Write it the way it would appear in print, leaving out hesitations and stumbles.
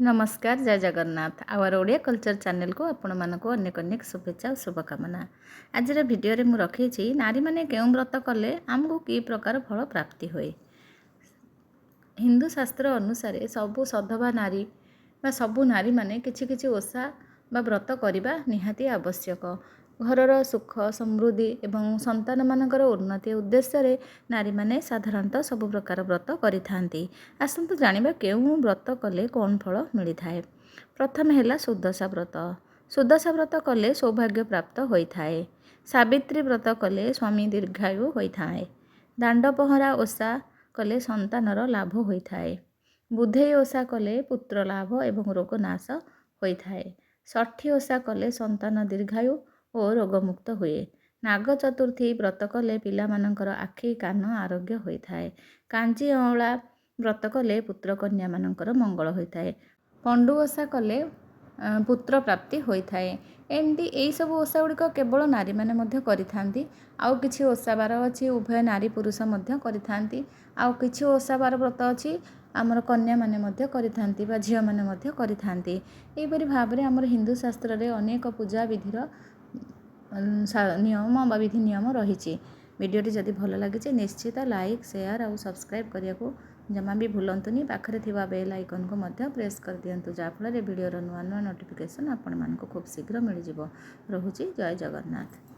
नमस्कार जय Jagannath our Odia culture channel को आपण मानक अनेक अनेक शुभेच्छा और शुभकामना। आज भिडियो रे मु रखी नारी माने केउं व्रत कले आमको कि प्रकार फल प्राप्ति होए। हिंदू शास्त्र अनुसार सबु सधवा नारी बा सबु नारी माने किछि किछि ओषा बा व्रत करबा निहाती आवश्यक। घरर सुख समृद्धि एवं संतान मानकर उन्नति उद्देश्य नारी माने साधारणतः सब प्रकार व्रत करिथांती। आसंतु जानिबा केउं व्रत कले कौन फल मिली थाए। प्रथम हैला सुदशा व्रत। सुदशा व्रत कले सौभाग्य प्राप्त होइथाए। सावित्री व्रत कले स्वामी दीर्घायु होइथाए। दांड पहरा ओषा कले संतानर लाभ होइथाए। बुधेई ओषा कले पुत्र लाभ एवं रोग नाश होइथाए। षठी ओषा कले संतान दीर्घायु और रोगमुक्त हुए। नाग चतुर्थी व्रत कले पिला मानकर आखि कान आरोग्य होइथाए। कांची अँवला व्रत कले पुत्र कन्या मानकर मंगल होइथाए। पंडु ओषा कले पुत्र प्राप्ति होइथाए। एमती यही सब ओषा गुड़िक केवल नारी माने मध्य करिथांती। आउ किछि ओषा बार अछि उभय नारी पुरुष मध्य करिथांती। आउ किछि ओषा बार व्रत अछि आमर कन्या माने मध्य करिथांती बा झियो माने मध्य करिथांती। एहिपरि भाबरे आमर हिंदू शास्त्र रे अनेक पूजा विधिर नियम बा विधि नियम रही। वीडियोटी जदि भल लगे निश्चित लाइक शेयर और सब्सक्राइब करने को जमा भी भूलंतुनि। पाखरे थिबा बेल आइकन को मध्य प्रेस कर दियंतु जाफल वीडियोर नुआ नुआ नोटिफिकेशन आपण मानक खूब शीघ्र मिल जिवो। रहुछि जय जगन्नाथ।